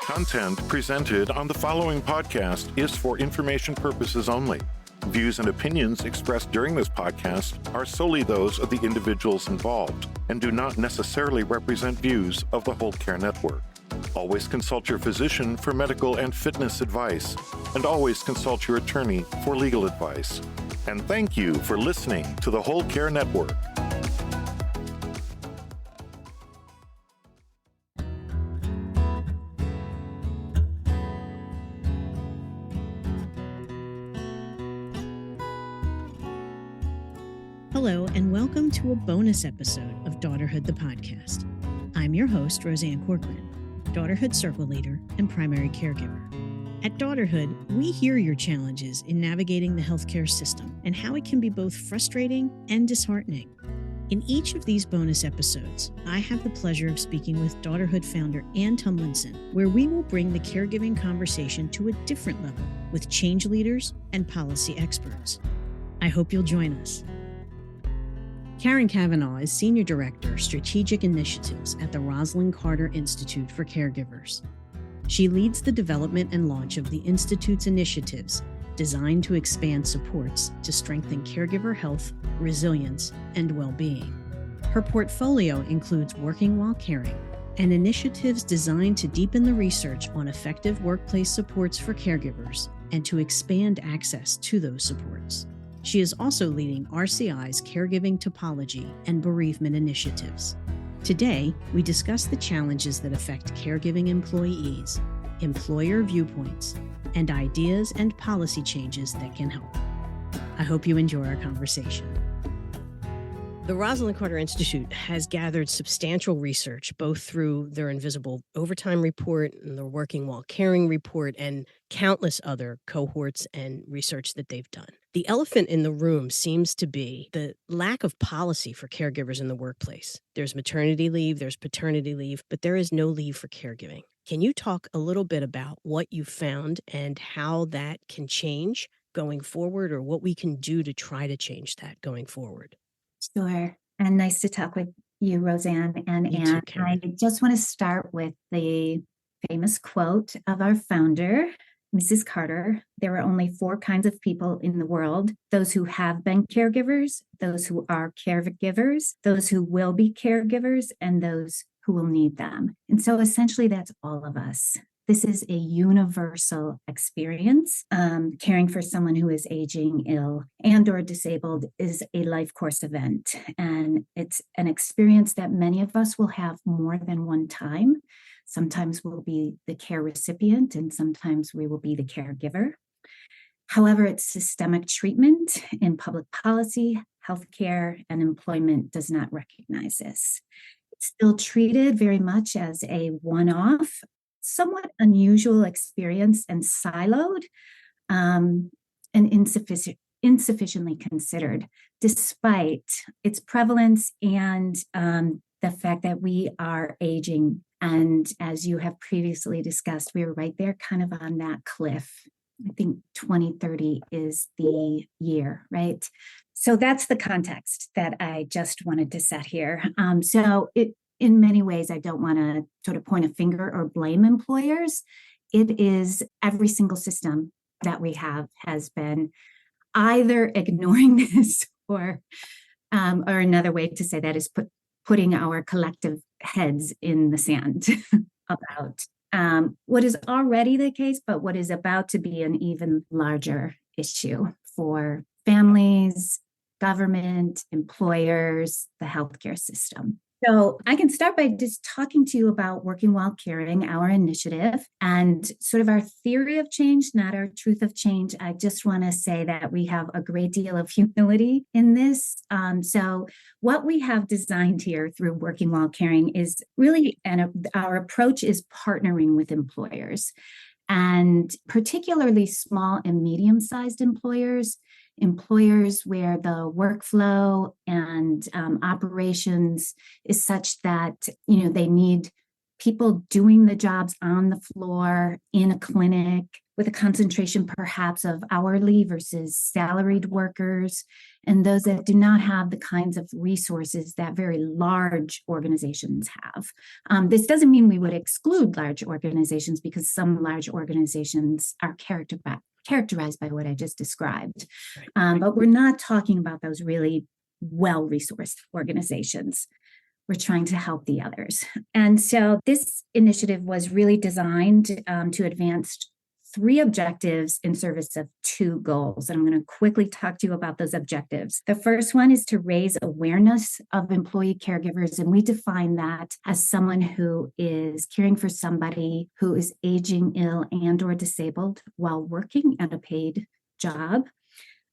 Content presented on the following podcast is for information purposes only. Views and opinions expressed during this podcast are solely those of the individuals involved and do not necessarily represent views of the Whole Care Network. Always consult your physician for medical and fitness advice, and always consult your attorney for legal advice. And thank you for listening to the Whole Care Network. Hello, and welcome to a bonus episode of Daughterhood the Podcast. I'm your host, Roseanne Corcoran, Daughterhood Circle Leader and Primary Caregiver. At Daughterhood, we hear your challenges in navigating the healthcare system and how it can be both frustrating and disheartening. In each of these bonus episodes, I have the pleasure of speaking with Daughterhood founder Ann Tumlinson, where we will bring the caregiving conversation to a different level with change leaders and policy experts. I hope you'll join us. Karen Cavanaugh is Senior Director, Strategic Initiatives at the Rosalind Carter Institute for Caregivers. She leads the development and launch of the Institute's initiatives designed to expand supports to strengthen caregiver health, resilience, and well-being. Her portfolio includes Working While Caring and initiatives designed to deepen the research on effective workplace supports for caregivers and to expand access to those supports. She is also leading RCI's caregiving topology and bereavement initiatives. Today, we discuss the challenges that affect caregiving employees, employer viewpoints, and ideas and policy changes that can help. I hope you enjoy our conversation. The Rosalind Carter Institute has gathered substantial research, both through their Invisible Overtime Report and their Working While Caring Report and countless other cohorts and research that they've done. The elephant in the room seems to be the lack of policy for caregivers in the workplace. There's maternity leave, there's paternity leave, but there is no leave for caregiving. Can you talk a little bit about what you found and how that can change going forward, or what we can do to try to change that going forward? Sure. And nice to talk with you, Roseanne and Ann. I just want to start with the famous quote of our founder, Mrs. Carter. There are only 4 kinds of people in the world: those who have been caregivers, those who are caregivers, those who will be caregivers, and those who will need them. And so essentially that's all of us. This is a universal experience. Caring for someone who is aging, ill, and or disabled is a life course event. And it's an experience that many of us will have more than one time. Sometimes we'll be the care recipient, and sometimes we will be the caregiver. However, it's systemic treatment in public policy, healthcare, and employment does not recognize this. It's still treated very much as a one-off, somewhat unusual experience and siloed and insufficiently considered, despite its prevalence and the fact that we are aging. And as you have previously discussed, we are right there kind of on that cliff. I think 2030 is the year, right? So that's the context that I just wanted to set here. In many ways, I don't want to sort of point a finger or blame employers. It is every single system that we have has been either ignoring this or another way to say that is putting our collective heads in the sand about what is already the case, but what is about to be an even larger issue for families, government, employers, the healthcare system. So I can start by just talking to you about Working While Caring, our initiative, and sort of our theory of change, not our truth of change. I just want to say that we have a great deal of humility in this. So what we have designed here through Working While Caring is really, and our approach is partnering with employers, and particularly small and medium-sized employers where the workflow and operations is such that, they need people doing the jobs on the floor, in a clinic, with a concentration perhaps of hourly versus salaried workers, and those that do not have the kinds of resources that very large organizations have. This doesn't mean we would exclude large organizations, because some large organizations are characterized by what I just described. But we're not talking about those really well-resourced organizations. We're trying to help the others. And so this initiative was really designed to advance 3 objectives in service of 2 goals. And I'm going to quickly talk to you about those objectives. The first one is to raise awareness of employee caregivers. And we define that as someone who is caring for somebody who is aging, ill, and or disabled while working at a paid job.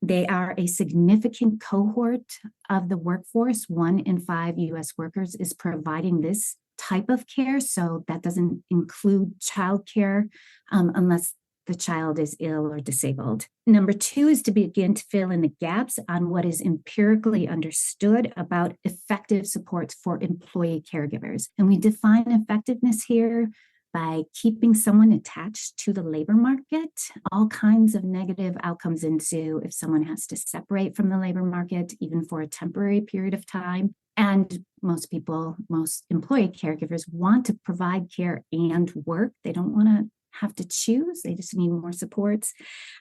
They are a significant cohort of the workforce. 1 in 5 U.S. workers is providing this type of care. So that doesn't include childcare unless the child is ill or disabled. Number 2 is to begin to fill in the gaps on what is empirically understood about effective supports for employee caregivers. And we define effectiveness here by keeping someone attached to the labor market. All kinds of negative outcomes ensue if someone has to separate from the labor market, even for a temporary period of time. And most employee caregivers want to provide care and work. They don't want to have to choose. They just need more supports.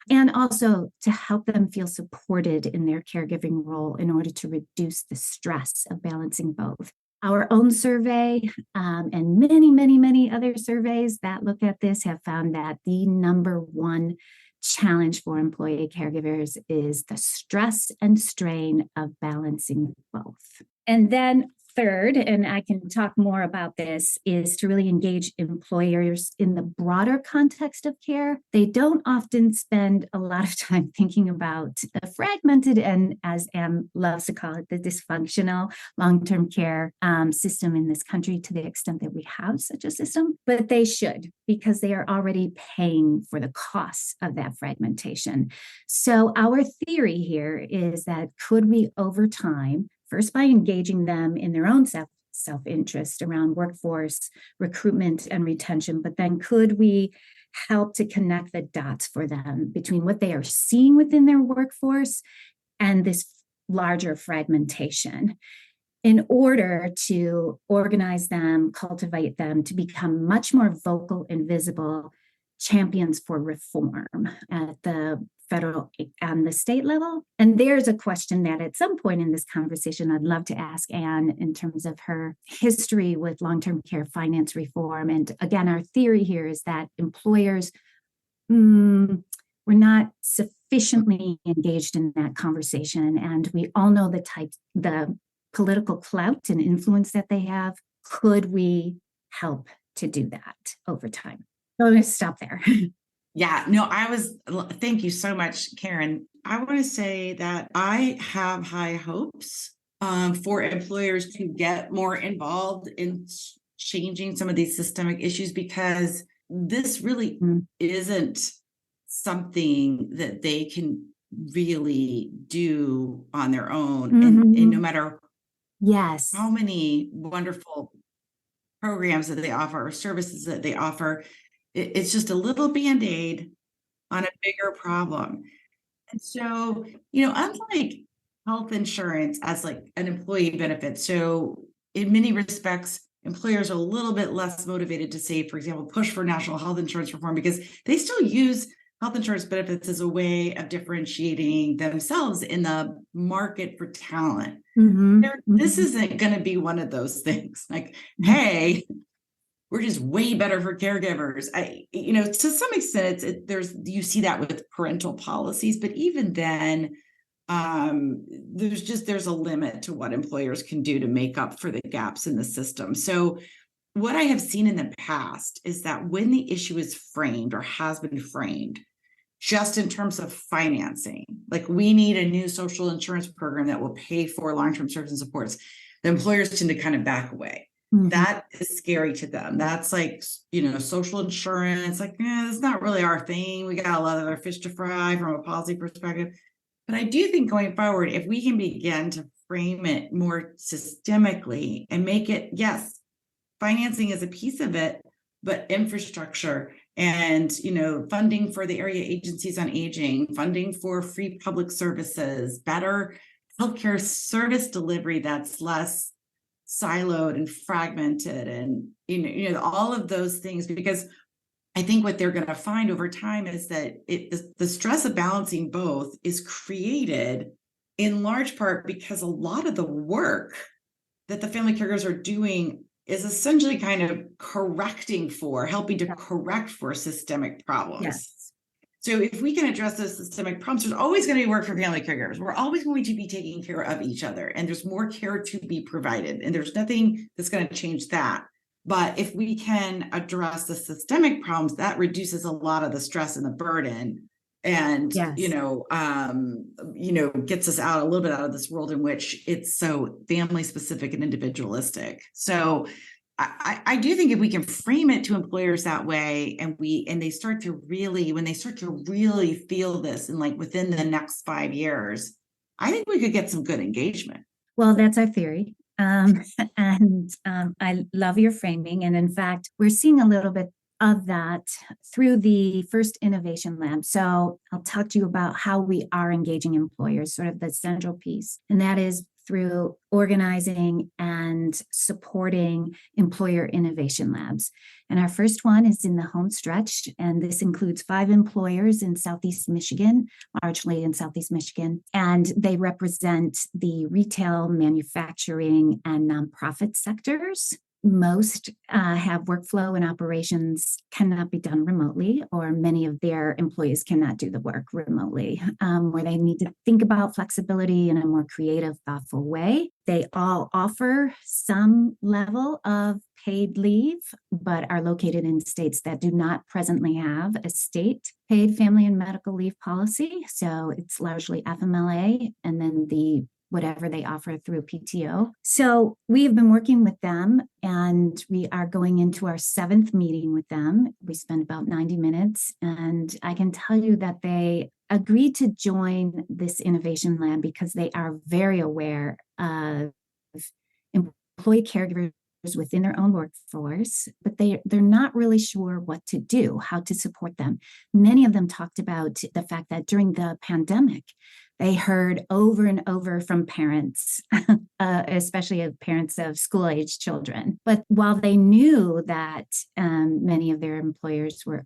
And also to help them feel supported in their caregiving role in order to reduce the stress of balancing both. Our own survey and many, many, many other surveys that look at this have found that the number one challenge for employee caregivers is the stress and strain of balancing both. And then third, and I can talk more about this, is to really engage employers in the broader context of care. They don't often spend a lot of time thinking about the fragmented and, as Anne loves to call it, the dysfunctional long-term care system in this country, to the extent that we have such a system. But they should, because they are already paying for the costs of that fragmentation. So our theory here is that could we, over time, first by engaging them in their own self-interest around workforce recruitment and retention, but then could we help to connect the dots for them between what they are seeing within their workforce and this larger fragmentation, in order to organize them, cultivate them to become much more vocal and visible champions for reform at the federal and the state level. And there's a question that at some point in this conversation, I'd love to ask Anne in terms of her history with long-term care finance reform. And again, our theory here is that employers were not sufficiently engaged in that conversation. And we all know the political clout and influence that they have. Could we help to do that over time? So I'm going to stop there. Yeah, no, thank you so much, Karen. I want to say that I have high hopes for employers to get more involved in changing some of these systemic issues, because this really isn't something that they can really do on their own. And no matter how many wonderful programs that they offer or services that they offer, it's just a little Band-Aid on a bigger problem. And so, unlike health insurance as like an employee benefit, so in many respects, employers are a little bit less motivated to say, for example, push for national health insurance reform, because they still use health insurance benefits as a way of differentiating themselves in the market for talent. This isn't going to be one of those things like, hey, we're just way better for caregivers. To some extent, you see that with parental policies, but even then, there's a limit to what employers can do to make up for the gaps in the system. So what I have seen in the past is that when the issue is framed or has been framed, just in terms of financing, like we need a new social insurance program that will pay for long-term services and supports, the employers tend to kind of back away. That is scary to them. That's like, social insurance, like, it's not really our thing. We got a lot of other fish to fry from a policy perspective. But I do think going forward, if we can begin to frame it more systemically and make it, yes, financing is a piece of it, but infrastructure and, funding for the area agencies on aging, funding for free public services, better healthcare service delivery that's less siloed and fragmented, and all of those things. Because I think what they're going to find over time is that the stress of balancing both is created in large part because a lot of the work that the family caregivers are doing is essentially kind of helping to correct for systemic problems. Yes. So if we can address those systemic problems, there's always going to be work for family caregivers. We're always going to be taking care of each other, and there's more care to be provided, and there's nothing that's going to change that. But if we can address the systemic problems, that reduces a lot of the stress and the burden, and Yes. Gets us out a little bit out of this world in which it's so family specific and individualistic. So I do think if we can frame it to employers that way, and when they start to really feel this, and like within the next 5 years, I think we could get some good engagement. Well, that's our theory. I love your framing. And in fact, we're seeing a little bit of that through the first innovation lab. So I'll talk to you about how we are engaging employers, sort of the central piece. And that is through organizing and supporting employer innovation labs. And our first one is in the home stretch, and this includes 5 employers in Southeast Michigan, largely in Southeast Michigan, and they represent the retail, manufacturing, and nonprofit sectors. Most have workflow and operations cannot be done remotely, or many of their employees cannot do the work remotely, where they need to think about flexibility in a more creative, thoughtful way. They all offer some level of paid leave, but are located in states that do not presently have a state paid family and medical leave policy. So it's largely FMLA, and then whatever they offer through PTO. So we have been working with them, and we are going into our 7th meeting with them. We spent about 90 minutes, and I can tell you that they agreed to join this innovation lab because they are very aware of employee caregivers within their own workforce, but they're not really sure what to do, how to support them. Many of them talked about the fact that during the pandemic, they heard over and over from parents, especially of parents of school-age children. But while they knew that many of their employees were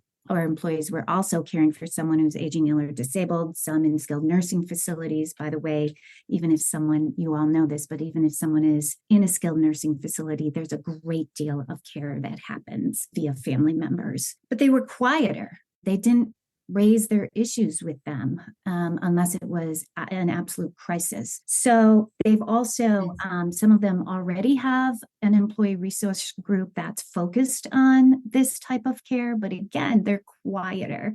also caring for someone who's aging, ill, or disabled, some in skilled nursing facilities. By the way, even if someone, you all know this, but even if someone is in a skilled nursing facility, there's a great deal of care that happens via family members. But they were quieter. They didn't raise their issues with them unless it was an absolute crisis. So they've also, some of them already have an employee resource group that's focused on this type of care, but again, they're quieter.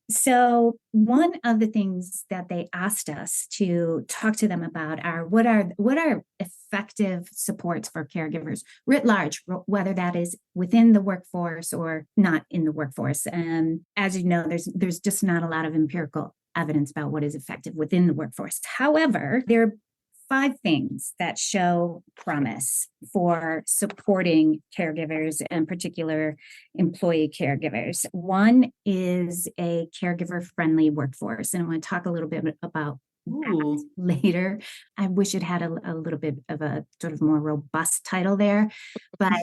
So one of the things that they asked us to talk to them about are what are effective supports for caregivers writ large, whether that is within the workforce or not in the workforce. And as you know, there's just not a lot of empirical evidence about what is effective within the workforce. However, there are 5 things that show promise for supporting caregivers, in particular employee caregivers. One is a caregiver-friendly workforce, and I want to talk a little bit about that later. I wish it had a little bit of a sort of more robust title there, but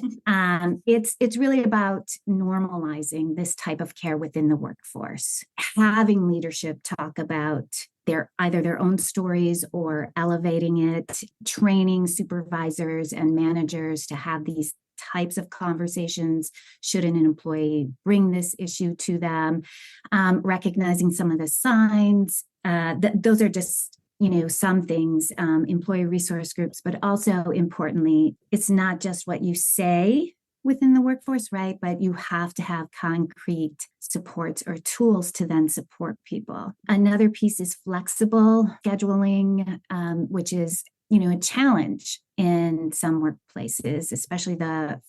it's really about normalizing this type of care within the workforce, having leadership talk about either their own stories or elevating it, training supervisors and managers to have these types of conversations should an employee bring this issue to them, recognizing some of the signs. Those are just, some things, employee resource groups, but also importantly, it's not just what you say within the workforce, right? But you have to have concrete supports or tools to then support people. Another piece is flexible scheduling, which is, a challenge in some workplaces, especially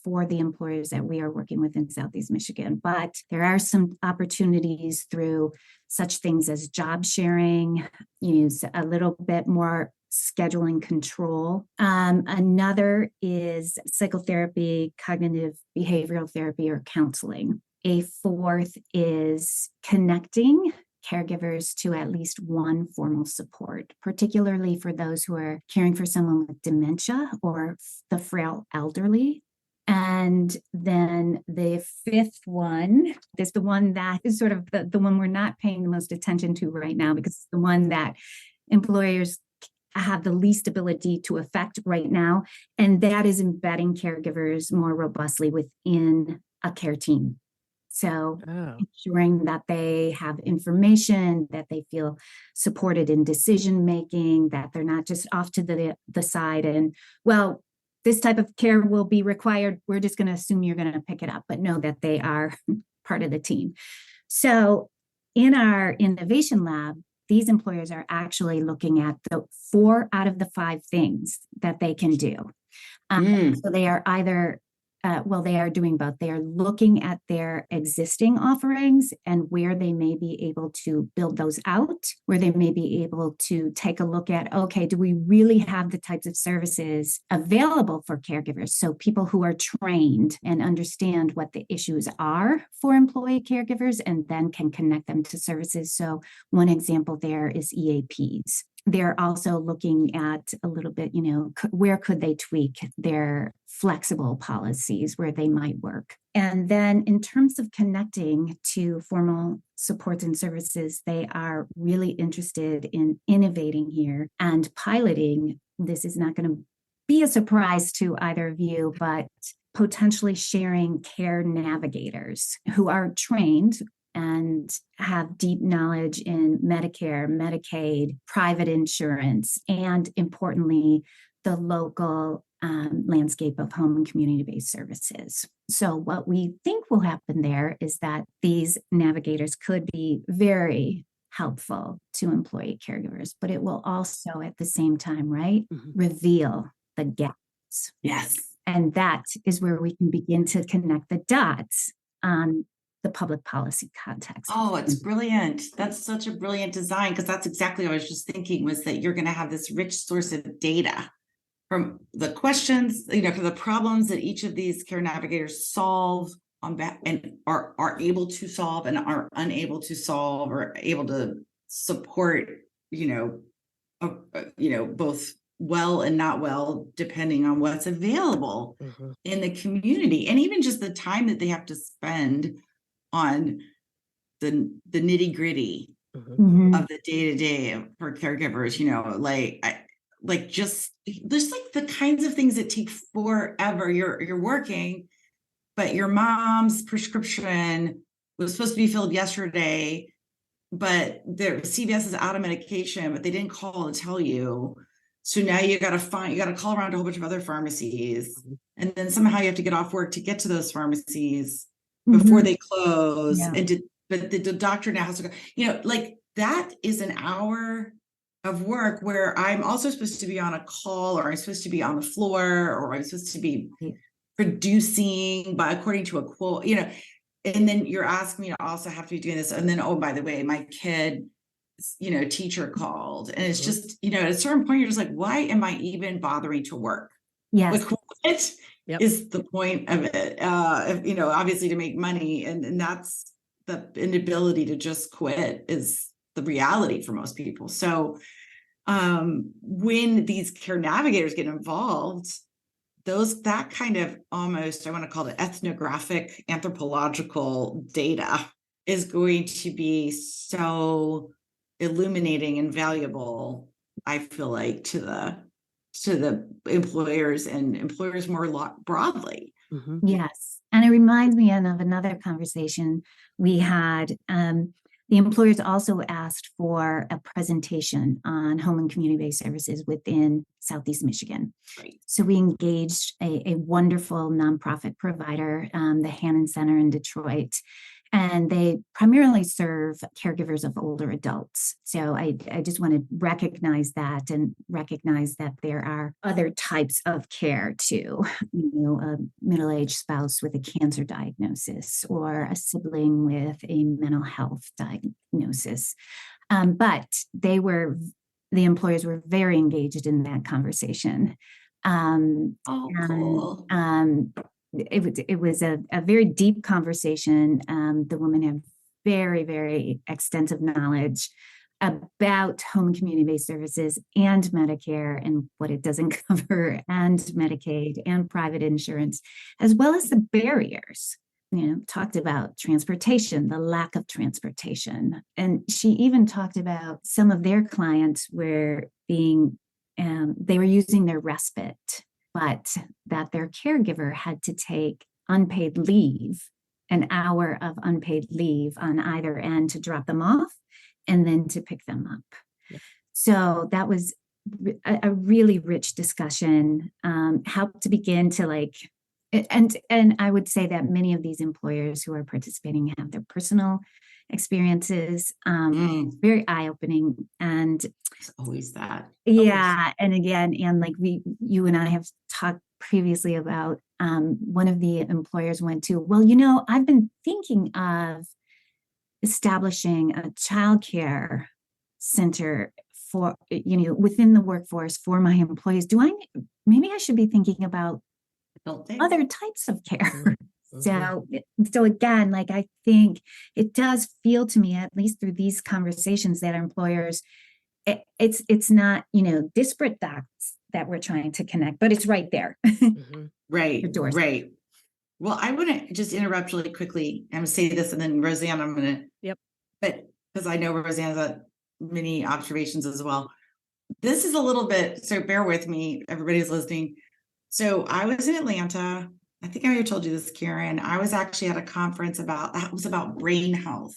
for the employers that we are working with in Southeast Michigan. But there are some opportunities through such things as job sharing, a little bit more scheduling control. Another is psychotherapy, cognitive behavioral therapy, or counseling. A fourth is connecting caregivers to at least one formal support, particularly for those who are caring for someone with dementia or the frail elderly. And then the fifth one is the one that is sort of the one we're not paying the most attention to right now, because it's the one that employers have the least ability to affect right now. And that is embedding caregivers more robustly within a care team. So ensuring that they have information, that they feel supported in decision making, that they're not just off to the side and, well, this type of care will be required. We're just going to assume you're going to pick it up, but know that they are part of the team. So in our innovation lab, these employers are actually looking at the 4 out of the 5 things that they can do. So they are either they are doing both. They are looking at their existing offerings and where they may be able to build those out, where they may be able to take a look at, okay, do we really have the types of services available for caregivers? So people who are trained and understand what the issues are for employee caregivers and then can connect them to services. So one example there is EAPs. They're also looking at a little bit, where could they tweak their flexible policies where they might work. And then in terms of connecting to formal supports and services, they are really interested in innovating here and piloting. This is not going to be a surprise to either of you, but potentially sharing care navigators who are trained and have deep knowledge in Medicare, Medicaid, private insurance, and importantly, the local landscape of home and community-based services. So what we think will happen there is that these navigators could be very helpful to employee caregivers, but it will also at the same time, right, reveal the gaps. Yes. And that is where we can begin to connect the dots on the public policy context. Oh, it's brilliant. That's such a brilliant design, because that's exactly what I was just thinking, was that you're going to have this rich source of data from the questions, for the problems that each of these care navigators solve and are able to solve and are unable to solve, or able to support, both well and not well, depending on what's available in the community, and even just the time that they have to spend on the nitty gritty of the day-to-day for caregivers, just there's like the kinds of things that take forever. You're working, but your mom's prescription was supposed to be filled yesterday, but their CVS is out of medication, but they didn't call to tell you. So now you got to call around to a whole bunch of other pharmacies, and then somehow you have to get off work to get to those pharmacies before they close. Yeah. But the doctor now has to go, that is an hour of work where I'm also supposed to be on a call, or I'm supposed to be on the floor, or I'm supposed to be producing according to a quote, and then you're asking me to also have to be doing this. And then, oh, by the way, my kid, teacher called, and it's just, at a certain point, you're just like, why am I even bothering to work? Yes. What is the point of it? Obviously to make money, and that's the inability to just quit is the reality for most people. So when these care navigators get involved, that kind of almost, I want to call it ethnographic, anthropological data is going to be so illuminating and valuable, I feel like, to the employers and employers more broadly. Yes. And it reminds me of another conversation we had. The employers also asked for a presentation on home and community-based services within Southeast Michigan. Right. So we engaged a wonderful nonprofit provider, the Hannon Center in Detroit, and they primarily serve caregivers of older adults. So I just want to recognize that, and recognize that there are other types of care too. A middle-aged spouse with a cancer diagnosis, or a sibling with a mental health diagnosis. But the employers were very engaged in that conversation. Cool. it was a very deep conversation. The woman had very, very extensive knowledge about home and community-based services and Medicare and what it doesn't cover, and Medicaid and private insurance, as well as the barriers. Talked about transportation, the lack of transportation. And she even talked about some of their clients were they were using their respite, but that their caregiver had to take unpaid leave, an hour of unpaid leave on either end to drop them off and then to pick them up. Yeah. So that was a really rich discussion, helped to begin to and I would say that many of these employers who are participating have their personal experiences, very eye-opening. And it's always that. Yeah. And again, and you and I have talked previously about one of the employers went to, well, I've been thinking of establishing a childcare center for, within the workforce for my employees. Maybe I should be thinking about other types of care. So again, I think it does feel to me, at least through these conversations, that employers, it's not, disparate dots that we're trying to connect, but it's right there. Right. Right. Well, I want to just interrupt really quickly. I'm going to say this, and then Roseanne, I'm going to. Yep. But because I know Roseanne's got many observations as well. This is a little bit, so bear with me, everybody's listening. So I was in Atlanta. I think I already told you this, Karen. I was actually at a conference that was about brain health.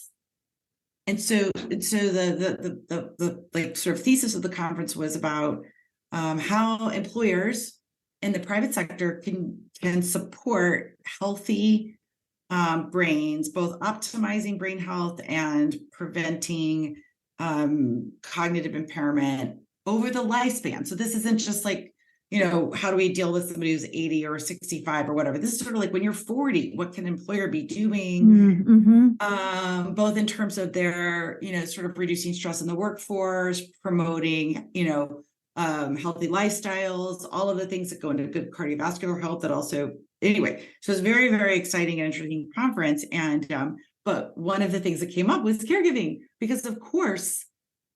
And so the sort of thesis of the conference was about how employers in the private sector can support healthy brains, both optimizing brain health and preventing cognitive impairment over the lifespan. So this isn't just how do we deal with somebody who's 80 or 65 or whatever? This is sort of when you're 40, what can an employer be doing? Both in terms of their, sort of reducing stress in the workforce, promoting, healthy lifestyles, all of the things that go into good cardiovascular health that also, anyway, so it's very, very exciting and interesting conference. And, but one of the things that came up was caregiving, because of course,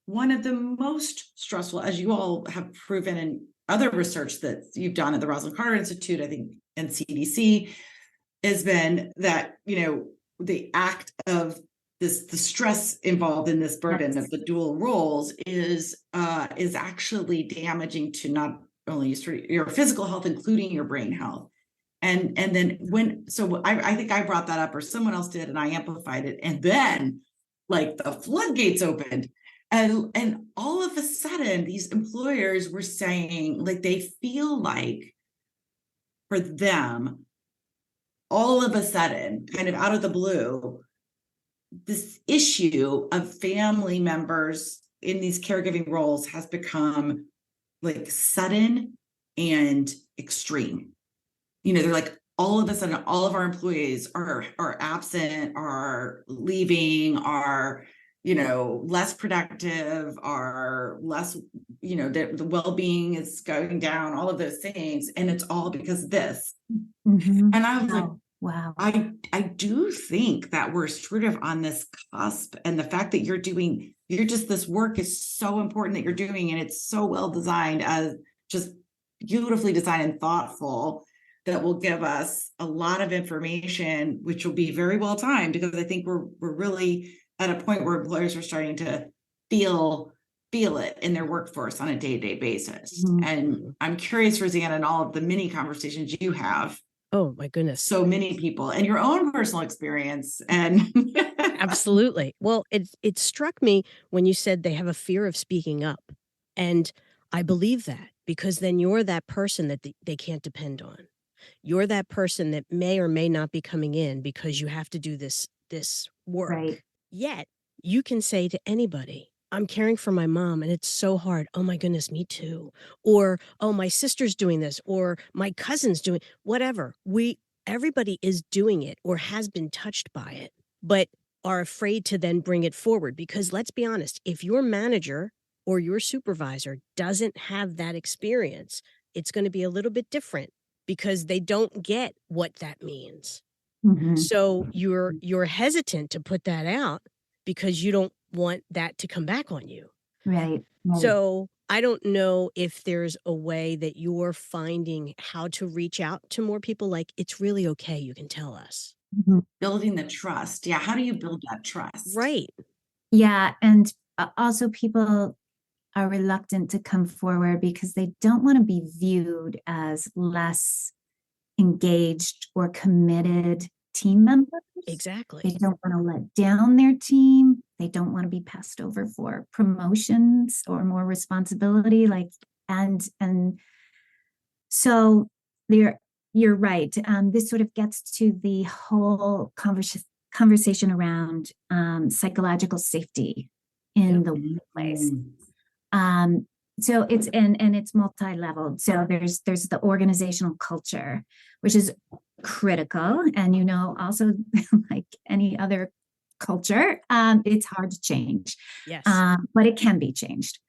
one of the most stressful, as you all have proven in other research that you've done at the Rosalind Carter Institute, I think, and CDC, has been that, the act of the stress involved in this burden of the dual roles is actually damaging to not only your physical health, including your brain health. And then I think I brought that up, or someone else did, and I amplified it. And then the floodgates opened. And all of a sudden, these employers were saying, they feel like for them, all of a sudden, kind of out of the blue, this issue of family members in these caregiving roles has become sudden and extreme. They're all of a sudden, all of our employees are absent, are leaving, are less productive, are less, the well-being is going down, all of those things. And it's all because of this. And I was wow. I do think that we're sort of on this cusp, and the fact that this work is so important that you're doing, and it's so well designed, as just beautifully designed and thoughtful, that will give us a lot of information, which will be very well timed, because I think we're really at a point where employers are starting to feel it in their workforce on a day-to-day basis. And I'm curious, Roseanne, in all of the many conversations you have. Oh my goodness. So many people, and your own personal experience. And absolutely. Well, it struck me when you said they have a fear of speaking up. And I believe that, because then you're that person that they can't depend on. You're that person that may or may not be coming in because you have to do this work. Right. Yet you can say to anybody, I'm caring for my mom and it's so hard. Oh my goodness, me too. Or, oh, my sister's doing this, or my cousin's doing whatever. Everybody is doing it or has been touched by it, but are afraid to then bring it forward. Because let's be honest, if your manager or your supervisor doesn't have that experience, it's going to be a little bit different, because they don't get what that means. Mhm. So you're hesitant to put that out because you don't want that to come back on you. Right. So I don't know if there's a way that you're finding how to reach out to more people. Like, it's really okay. You can tell us. Mhm. Building the trust. Yeah. How do you build that trust? Right. Yeah. And also, people are reluctant to come forward because they don't want to be viewed as less engaged or committed team members. Exactly. They don't want to let down their team. They don't want to be passed over for promotions or more responsibility. And so you're right. This sort of gets to the whole conversation around psychological safety in the workplace. So it's and it's multi-leveled. So there's the organizational culture, which is critical, and also like any other culture, it's hard to change. Yes. But it can be changed.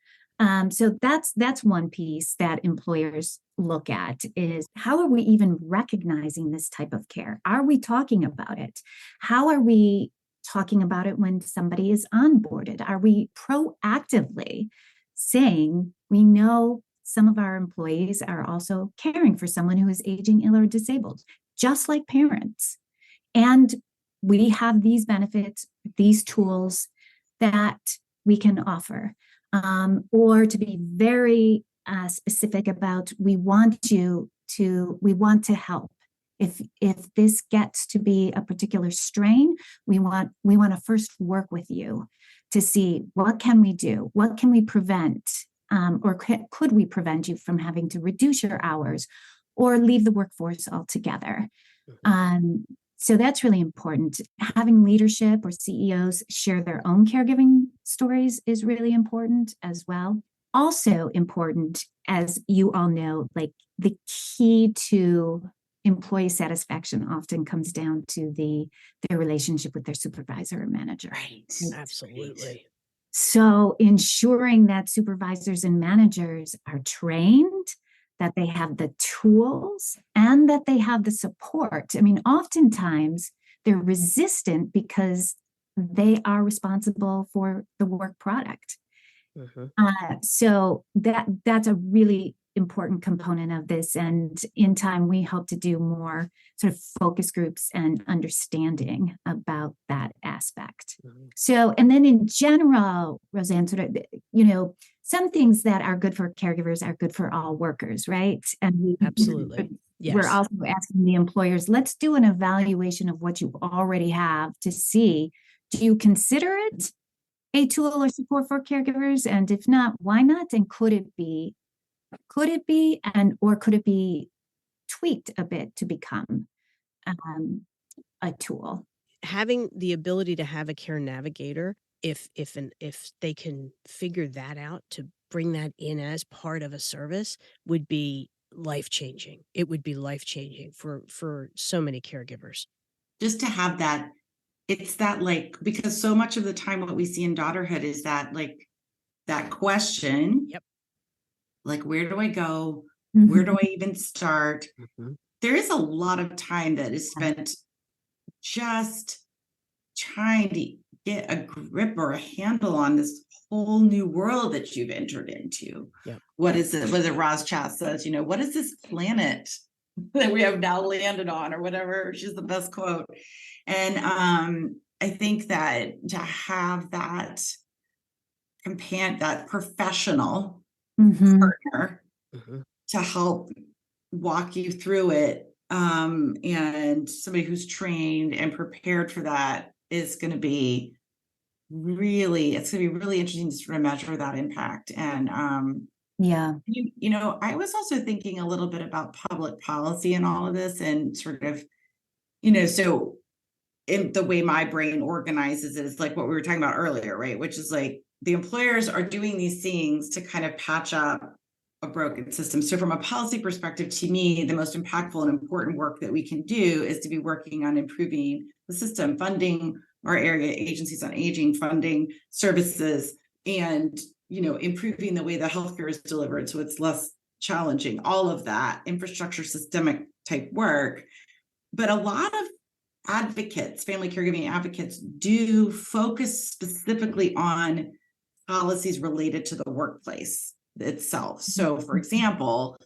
So that's one piece that employers look at is how are we even recognizing this type of care? Are we talking about it? How are we talking about it when somebody is onboarded? Are we proactively saying we know some of our employees are also caring for someone who is aging, ill, or disabled, just like parents? And we have these benefits, these tools that we can offer. Or to be very specific about, we want to help. If this gets to be a particular strain, we want to first work with you to see what can we do, what can we prevent, or could we prevent you from having to reduce your hours or leave the workforce altogether. So that's really important. Having leadership or CEOs share their own caregiving stories is really important as well. Also important, as you all know, like the key to employee satisfaction often comes down to their relationship with their supervisor or manager. Right. Absolutely. So ensuring that supervisors and managers are trained, that they have the tools, and that they have the support. I mean, oftentimes they're resistant because they are responsible for the work product. So that's a really important component of this. And in time, we hope to do more sort of focus groups and understanding about that aspect. So, and then in general, Roseanne, sort of, some things that are good for caregivers are good for all workers, right? And Absolutely. Yes. We're also asking the employers, let's do an evaluation of what you already have to see, do you consider it a tool or support for caregivers? And if not, why not? And could it be, or could it be tweaked a bit to become a tool? Having the ability to have a care navigator, if they can figure that out, to bring that in as part of a service, would be life-changing. It would be life-changing for so many caregivers. Just to have that, it's that, like, because so much of the time what we see in daughterhood is that, like, that question. Yep. Like, where do I go? Where do I even start? There is a lot of time that is spent just trying to get a grip or a handle on this whole new world that you've entered into. Yeah. What is it? Whether Roz Chat says, what is this planet that we have now landed on, or whatever? She's the best quote. And I think that to have that that professional partner to help walk you through it, and somebody who's trained and prepared for that is going to be really interesting to sort of measure that impact. And I was also thinking a little bit about public policy and all of this, and sort of, so in the way my brain organizes it is like what we were talking about earlier, right? Which is like the employers are doing these things to kind of patch up a broken system. So from a policy perspective, to me, the most impactful and important work that we can do is to be working on improving the system, funding our area agencies on aging, funding services, and improving the way the healthcare is delivered, so it's less challenging, all of that infrastructure, systemic type work. But a lot of advocates, family caregiving advocates, do focus specifically on policies related to the workplace itself. So, for example,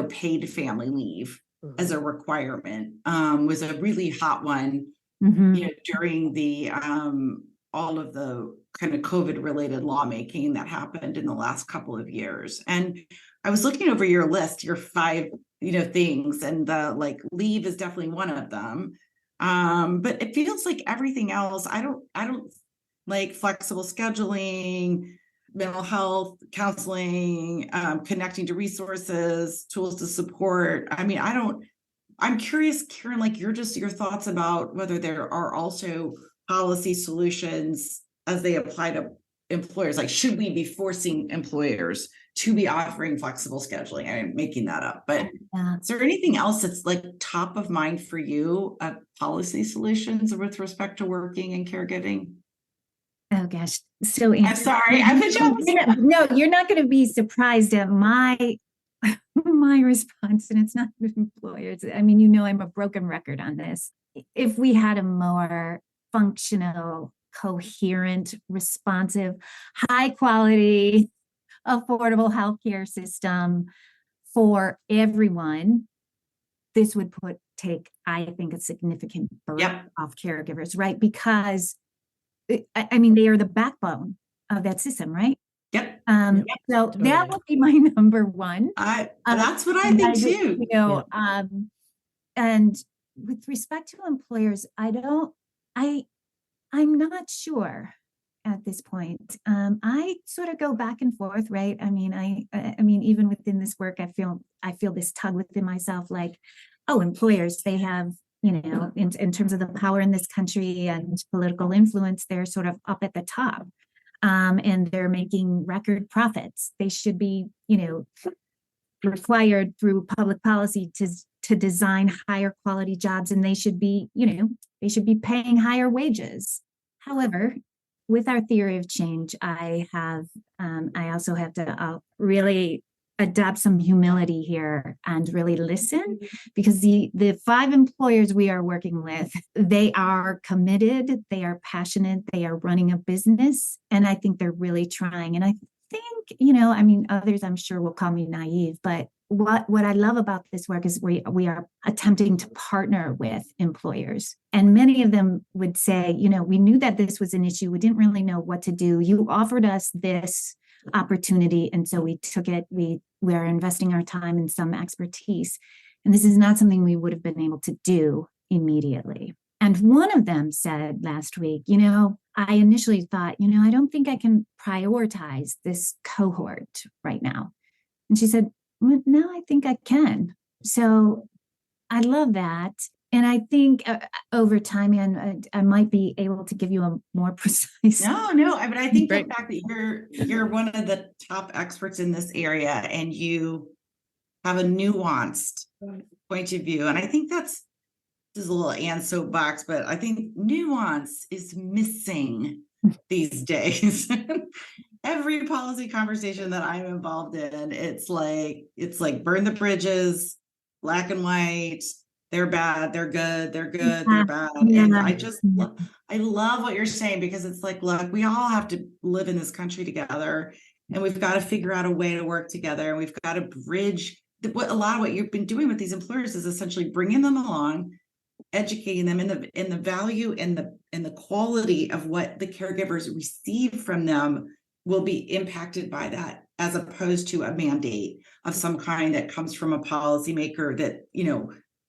paid family leave as a requirement was a really hot one, during the all of the kind of COVID related lawmaking that happened in the last couple of years. And I was looking over your list, your 5, things, and the leave is definitely one of them. But it feels like everything else, I don't like flexible scheduling, mental health, counseling, connecting to resources, tools to support. I mean, I'm curious, Karen, your thoughts about whether there are also policy solutions as they apply to employers. Like, should we be forcing employers to be offering flexible scheduling? I'm making that up, but is there anything else that's top of mind for you, policy solutions with respect to working and caregiving? Oh gosh. So I'm sorry, I put you on the spot. No, you're not going to be surprised at my response, and it's not employers. I mean, I'm a broken record on this. If we had a more functional, coherent, responsive, high quality, affordable healthcare system for everyone, this would take, I think, a significant burden off caregivers, right? Because I mean, they are the backbone of that system, right? Yep. So that would be my number one. That's what I think too. And with respect to employers, I'm not sure at this point. I sort of go back and forth, right? I mean, I mean, even within this work, I feel this tug within myself, employers, they have, in terms of the power in this country and political influence, they're sort of up at the top, and they're making record profits. They should be, required through public policy to design higher quality jobs, and they should be paying higher wages. However, with our theory of change, I also have to really adopt some humility here and really listen, because the 5 employers we are working with, they are committed, they are passionate, they are running a business, and I think they're really trying. And I think, others I'm sure will call me naive, but what I love about this work is we are attempting to partner with employers. And many of them would say, we knew that this was an issue. We didn't really know what to do. You offered us this opportunity, and so we took it. We are investing our time and some expertise. And this is not something we would have been able to do immediately. And one of them said last week, I initially thought, I don't think I can prioritize this cohort right now. And she said, no, I think I can. So I love that. And I think over time, and I might be able to give you a more precise. No, but I think the fact that you're one of the top experts in this area, and you have a nuanced point of view, and I think this is a little Ann soapbox, but I think nuance is missing these days. Every policy conversation that I'm involved in, it's like burn the bridges, black and white. They're bad, they're good, they're good, they're bad. And I love what you're saying, because it's look, we all have to live in this country together, and we've got to figure out a way to work together, and we've got to bridge a lot of what you've been doing with these employers is essentially bringing them along, educating them in the value and the quality of what the caregivers receive from them will be impacted by that, as opposed to a mandate of some kind that comes from a policymaker that,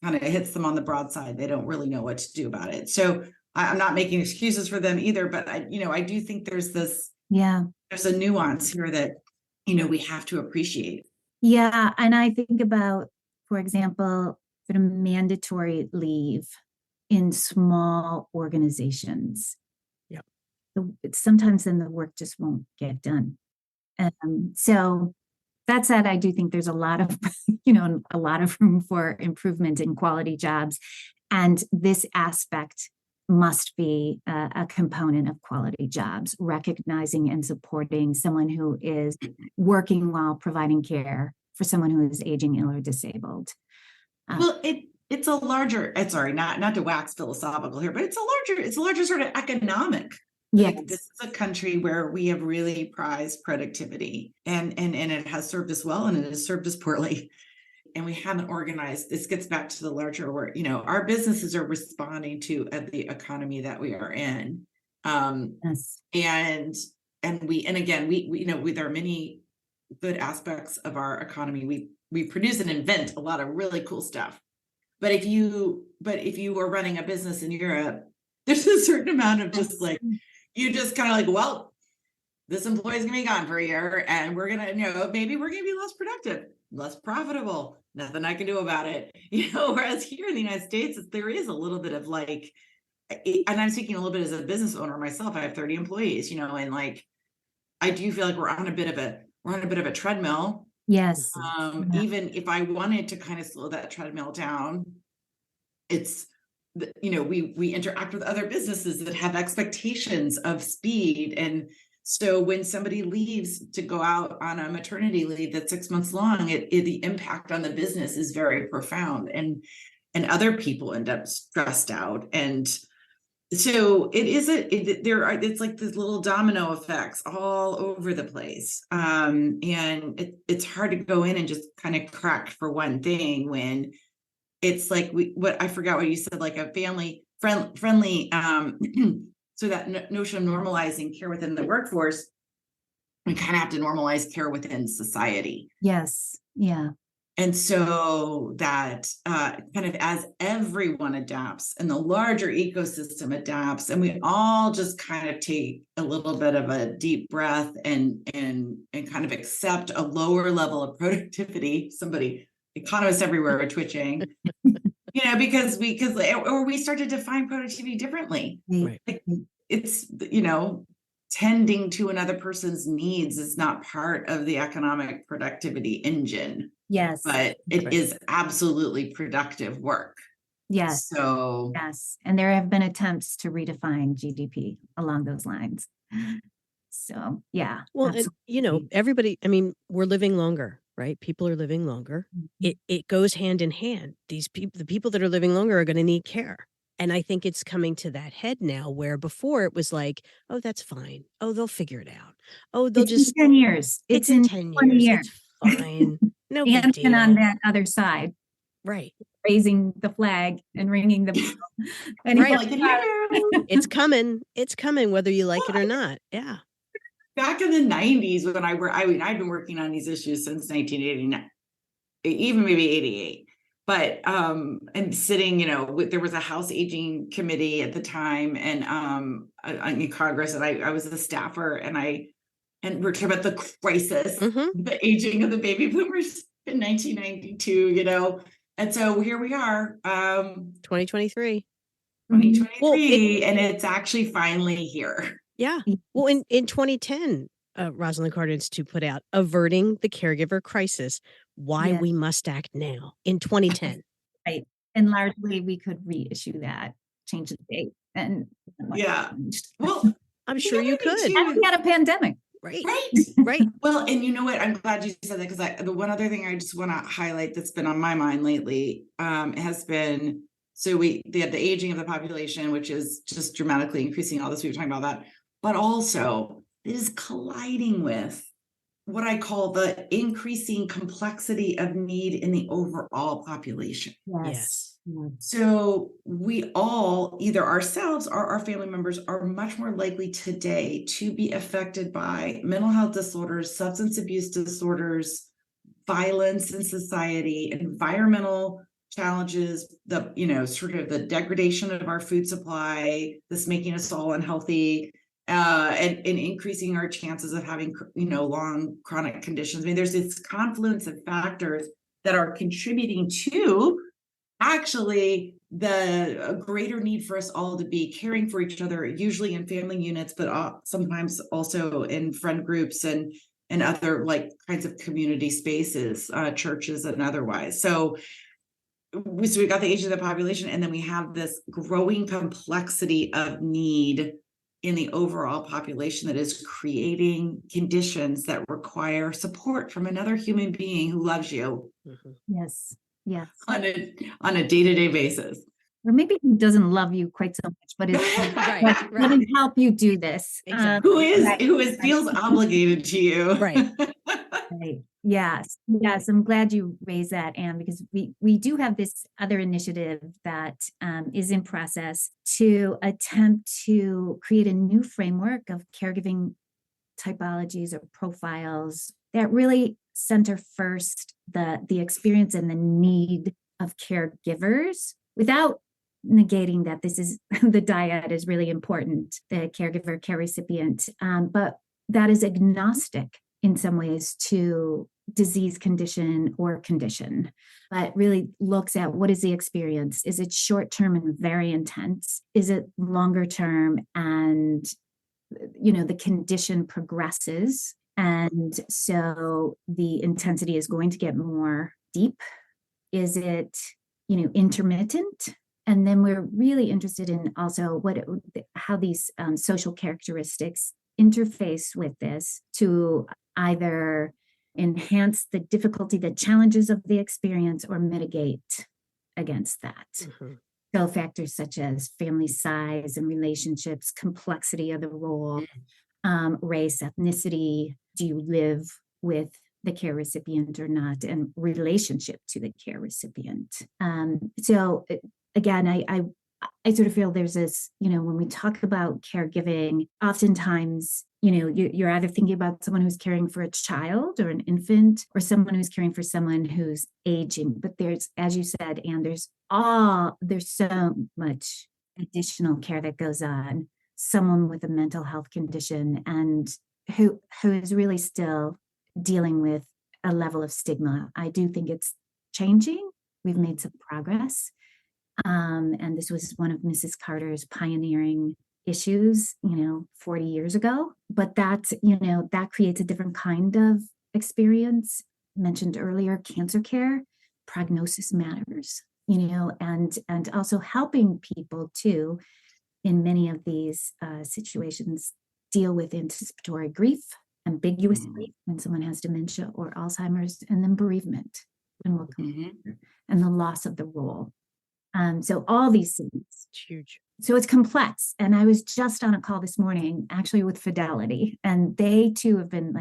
kind of hits them on the broadside. They don't really know what to do about it. So I'm not making excuses for them either, but I do think there's there's a nuance here that, we have to appreciate. Yeah. And I think about, for example, sort of mandatory leave in small organizations. Yeah. Sometimes then the work just won't get done. So that said, I do think there's a lot of, a lot of room for improvement in quality jobs. And this aspect must be a component of quality jobs, recognizing and supporting someone who is working while providing care for someone who is aging, ill, or disabled. Well, it's a larger, sorry, not to wax philosophical here, but it's a larger sort of economic. Yes. Like, this is a country where we have really prized productivity, and it has served us well, and it has served us poorly. And we haven't organized. This gets back to the larger where, our businesses are responding to the economy that we are in. Yes. And again, there are many good aspects of our economy. We produce and invent a lot of really cool stuff. But if you are running a business in Europe, there's a certain amount of just like, you just kind of like, well, this employee's gonna be gone for a year, and we're gonna, maybe we're gonna be less productive, less profitable. Nothing I can do about it. Whereas here in the United States, there is a little bit of like, and I'm speaking a little bit as a business owner myself. I have 30 employees, and like, I do feel like we're on a bit of a treadmill. Yes. Even if I wanted to kind of slow that treadmill down, it's, we interact with other businesses that have expectations of speed. And so when somebody leaves to go out on a maternity leave that's 6 months long, the impact on the business is very profound, and other people end up stressed out. And so it's like these little domino effects all over the place. And it's hard to go in and just kind of correct for one thing when it's like I forgot what you said, like a family friendly, so that notion of normalizing care within the workforce, we kind of have to normalize care within society. Yes. Yeah. And so that kind of as everyone adapts and the larger ecosystem adapts, and we all just kind of take a little bit of a deep breath and kind of accept a lower level of productivity. Economists everywhere are twitching, because we start to define productivity differently. Right. Like, it's, tending to another person's needs is not part of the economic productivity engine. Yes. But it is absolutely productive work. Yes. So yes. And there have been attempts to redefine GDP along those lines. So yeah. Well, everybody, we're living longer, right? People are living longer. Mm-hmm. It goes hand in hand. The people that are living longer are going to need care. And I think it's coming to that head now, where before it was like, oh, that's fine. Oh, they'll figure it out. Oh, they'll just in 10 years. It's in 10 years. It's fine. No big deal. And on that other side, right, raising the flag and ringing the bell. And right. It's coming. It's coming, whether you like it or not. Yeah. Back in the 90s, when I've been working on these issues since 1989, even maybe 88. But and sitting, there was a House Aging Committee at the time, and in Congress, and I was a staffer, and we're talking about the crisis, the aging of the baby boomers in 1992, and so here we are, 2023, and it's actually finally here. Yeah. Well, in 2010, Rosalind Carter Institute put out Averting the Caregiver Crisis, Why We Must Act Now, in 2010. Right. And largely we could reissue that, change the date. And well, I'm sure you could. And we had a pandemic. Right. Well, and you know what? I'm glad you said that, because the one other thing I just want to highlight that's been on my mind lately has been, they have the aging of the population, which is just dramatically increasing. All this, we were talking about that, but also it is colliding with what I call the increasing complexity of need in the overall population. Yes. So we all, either ourselves or our family members, are much more likely today to be affected by mental health disorders, substance abuse disorders, violence in society, environmental challenges, sort of the degradation of our food supply, this making us all unhealthy, and increasing our chances of having, long chronic conditions. There's this confluence of factors that are contributing to actually a greater need for us all to be caring for each other, usually in family units, but sometimes also in friend groups and other like kinds of community spaces, churches and otherwise. So we got the age of the population, and then we have this growing complexity of need in the overall population that is creating conditions that require support from another human being who loves you Yes. Yes. on a day-to-day basis. Or maybe he doesn't love you quite so much, but it's Right, going to help you do this. Exactly. Who feels obligated to you. Right. Right. Yes. Yes. I'm glad you raised that, Anne, because we do have this other initiative that is in process to attempt to create a new framework of caregiving typologies or profiles that really center first the experience and the need of caregivers without negating that this is the dyad is really important, the caregiver, care recipient, but that is agnostic in some ways to disease condition or condition, but really looks at what is the experience. Is it short-term and very intense? Is it longer term and the condition progresses? And so the intensity is going to get more deep. Is it, intermittent? And then we're really interested in also how these social characteristics interface with this to either enhance the difficulty, the challenges of the experience, or mitigate against that. So factors such as family size and relationships, complexity of the role, race, ethnicity, do you live with the care recipient or not, and relationship to the care recipient. So again, I sort of feel there's this, when we talk about caregiving, oftentimes, you're either thinking about someone who's caring for a child or an infant, or someone who's caring for someone who's aging. But there's, as you said, and there's so much additional care that goes on. Someone with a mental health condition and who is really still dealing with a level of stigma. I do think it's changing. We've made some progress. And this was one of Mrs. Carter's pioneering issues, 40 years ago. But that creates a different kind of experience. Mentioned earlier, cancer care, prognosis matters, and also helping people too in many of these situations deal with anticipatory grief, ambiguous grief when someone has dementia or Alzheimer's, and then bereavement when we'll come and the loss of the role. So all these things. It's huge. So it's complex. And I was just on a call this morning, actually with Fidelity, and they too have been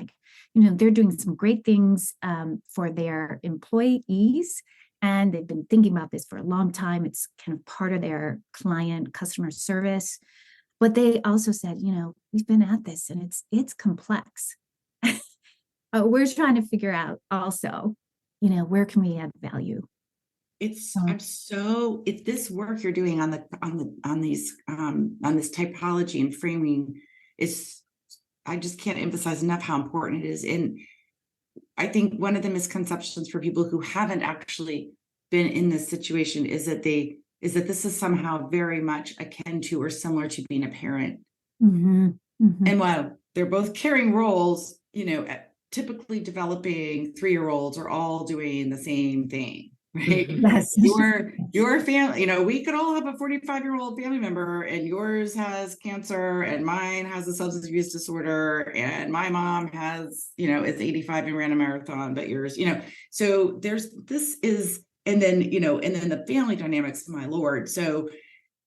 they're doing some great things for their employees. And they've been thinking about this for a long time. It's kind of part of their customer service. But they also said, we've been at this and it's complex. We're trying to figure out also, where can we add value? It's this work you're doing on this typology and framing is, I just can't emphasize enough how important it is. And I think one of the misconceptions for people who haven't actually been in this situation is that this is somehow very much akin to or similar to being a parent. And while they're both carrying roles, typically developing 3-year-olds are all doing the same thing. Right. Yes. Your family, we could all have a 45-year-old family member, and yours has cancer, and mine has a substance abuse disorder, and my mom has, is 85 and ran a marathon, but yours, so and then the family dynamics, my Lord. So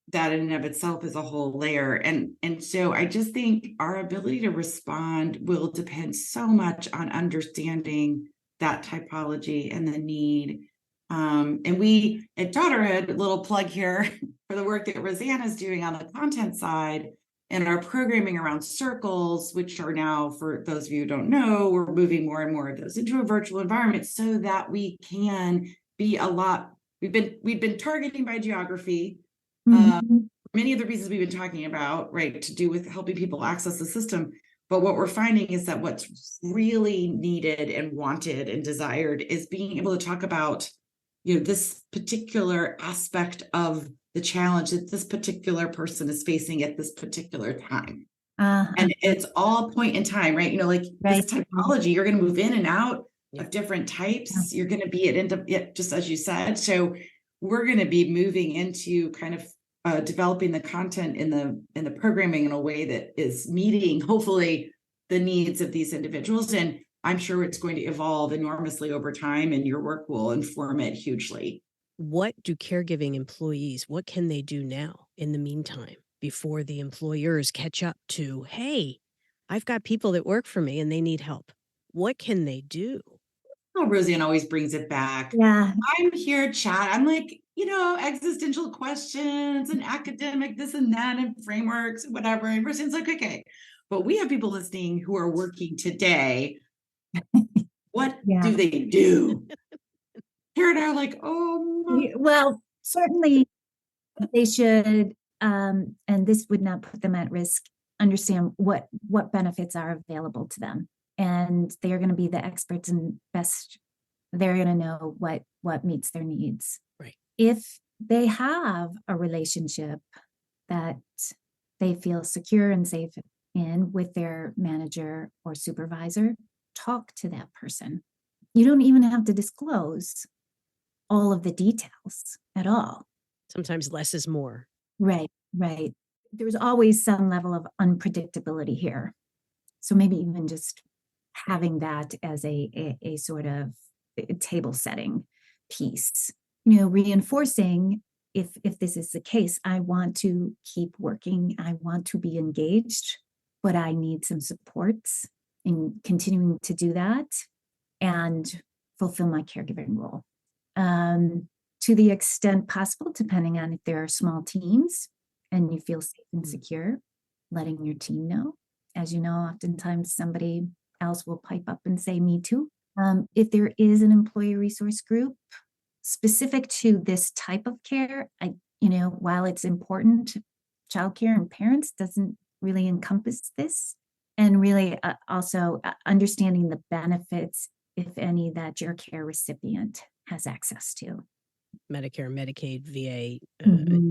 that in and of itself is a whole layer. And so I just think our ability to respond will depend so much on understanding that typology and the need. And we at Daughterhood, a little plug here for the work that Roseanne is doing on the content side and our programming around circles, which are now, for those of you who don't know, we're moving more and more of those into a virtual environment so that we can be we've been targeting by geography, many of the reasons we've been talking about, right, to do with helping people access the system. But what we're finding is that what's really needed and wanted and desired is being able to talk about this particular aspect of the challenge that this particular person is facing at this particular time. And it's all point in time, right? This typology, you're going to move in and out of different types. You're going to be just as you said. So we're going to be moving into kind of developing the content in the programming in a way that is meeting, hopefully, the needs of these individuals. And I'm sure it's going to evolve enormously over time, and your work will inform it hugely. What do caregiving employees, what can they do now in the meantime before the employers catch up to, hey, I've got people that work for me and they need help? What can they do? Oh, Roseanne always brings it back. Yeah. I'm here chat. I'm like, existential questions and academic this and that and frameworks and whatever. And Roseanne's like, okay, but we have people listening who are working today. What do they do? Here and I are like, well, certainly they should, and this would not put them at risk, understand what benefits are available to them. And they are going to be the experts and best. They're going to know what meets their needs. Right. If they have a relationship that they feel secure and safe in with their manager or supervisor, talk to that person. You don't even have to disclose all of the details at all. Sometimes less is more. Right. There's always some level of unpredictability here. So maybe even just having that as a sort of table setting piece, reinforcing if this is the case, I want to keep working, I want to be engaged, but I need some supports in continuing to do that and fulfill my caregiving role. To the extent possible, depending on if there are small teams and you feel safe and secure, letting your team know. As you know, oftentimes somebody else will pipe up and say, me too. If there is an employee resource group specific to this type of care, while it's important, childcare and parents doesn't really encompass this. And really also understanding the benefits, if any, that your care recipient has access to. Medicare, Medicaid, VA,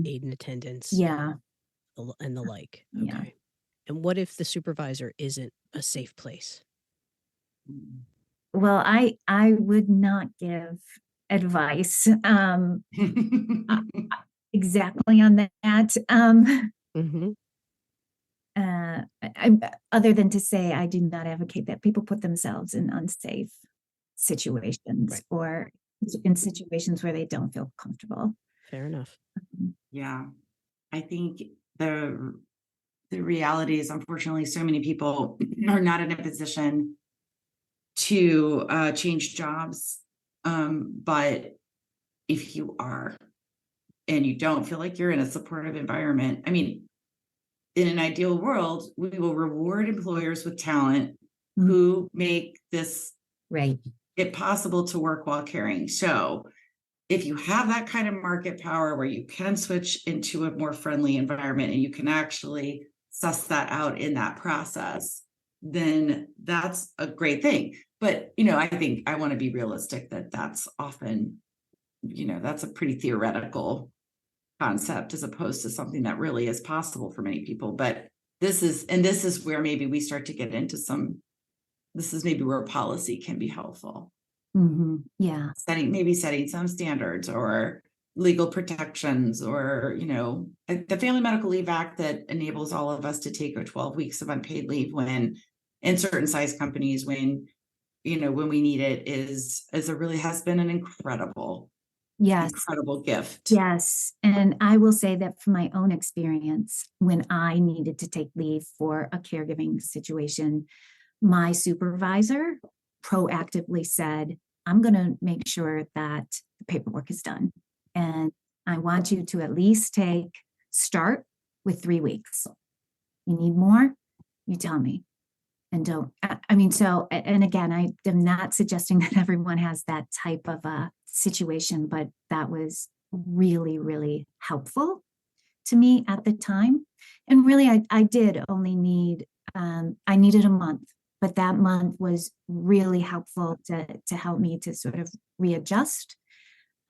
aid and attendance. Yeah. And the like. Yeah. Okay. And what if the supervisor isn't a safe place? Well, I would not give advice exactly on that. Other than to say, I do not advocate that people put themselves in unsafe situations, right, or in situations where they don't feel comfortable. Fair enough. Yeah. I think the reality is, unfortunately, so many people are not in a position to change jobs. But if you are, and you don't feel like you're in a supportive environment, I mean, in an ideal world, we will reward employers with talent who make this it possible to work while caring. So if you have that kind of market power where you can switch into a more friendly environment and you can actually suss that out in that process, then that's a great thing. But, I think I want to be realistic that that's often, that's a pretty theoretical concept as opposed to something that really is possible for many people. But this is where maybe we start to get into this is maybe where policy can be helpful. Yeah. Setting some standards or legal protections, or, the Family Medical Leave Act that enables all of us to take 12 weeks of unpaid leave when in certain size companies, when we need it has been an incredible gift. Yes. And I will say that from my own experience, when I needed to take leave for a caregiving situation, my supervisor proactively said, I'm going to make sure that the paperwork is done. And I want you to at least start with 3 weeks. You need more, you tell me. And and again, I am not suggesting that everyone has that type of a situation, but that was really, really helpful to me at the time. And really, I did only need, I needed a month, but that month was really helpful to help me to sort of readjust,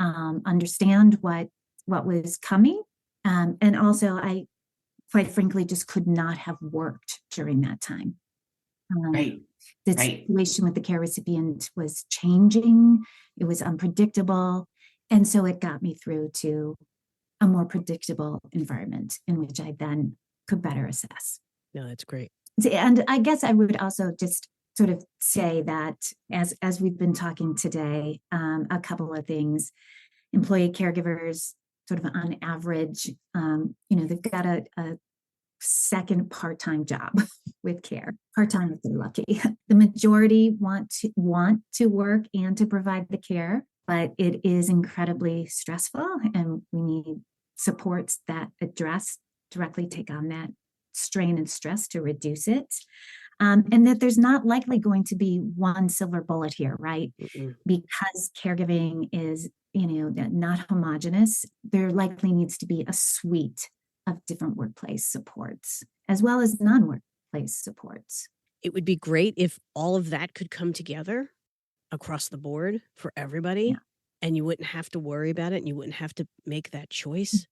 understand what was coming. And also, I quite frankly just could not have worked during that time. The situation with the care recipient was changing. It was unpredictable. And so it got me through to a more predictable environment in which I then could better assess. No, that's great. And I guess I would also just sort of say that as we've been talking today, a couple of things. Employee caregivers, sort of on average, they've got a second part-time job with care. Part-time if they're lucky. The majority want to work and to provide the care, but it is incredibly stressful, and we need supports that directly take on that strain and stress to reduce it. And that there's not likely going to be one silver bullet here, right? Mm-mm. Because caregiving is, not homogenous. There likely needs to be a suite of different workplace supports, as well as non-workplace supports. It would be great if all of that could come together across the board for everybody, and you wouldn't have to worry about it, and you wouldn't have to make that choice.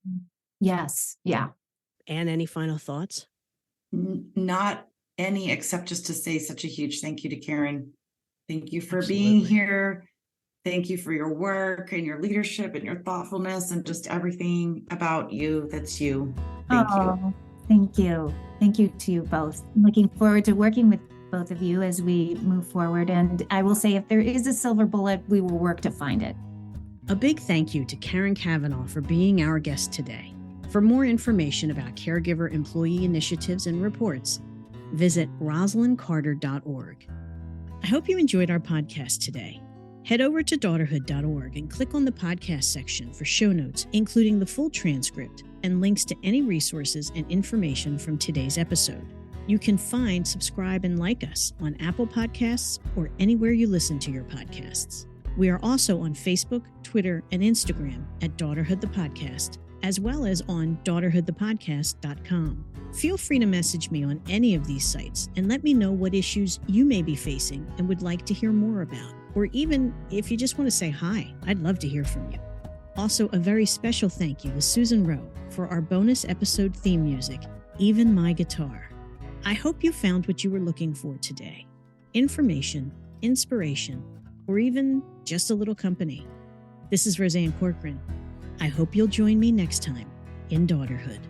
Yes. Yeah. And any final thoughts? Not any, except just to say such a huge thank you to Karen. Thank you for Absolutely. being here. Thank you for your work and your leadership and your thoughtfulness and just everything about you. That's you. Thank you. Thank you. Thank you to you both. I'm looking forward to working with both of you as we move forward. And I will say, if there is a silver bullet, we will work to find it. A big thank you to Karen Cavanaugh for being our guest today. For more information about caregiver employee initiatives and reports, visit rosalindcarter.org. I hope you enjoyed our podcast today. Head over to daughterhood.org and click on the podcast section for show notes, including the full transcript and links to any resources and information from today's episode. You can find, subscribe, and like us on Apple Podcasts or anywhere you listen to your podcasts. We are also on Facebook, Twitter, and Instagram at Daughterhood the Podcast, as well as on daughterhoodthepodcast.com. Feel free to message me on any of these sites and let me know what issues you may be facing and would like to hear more about. Or even if you just want to say hi, I'd love to hear from you. Also, a very special thank you to Susan Rowe for our bonus episode theme music, Even My Guitar. I hope you found what you were looking for today. Information, inspiration, or even just a little company. This is Roseanne Corcoran. I hope you'll join me next time in Daughterhood.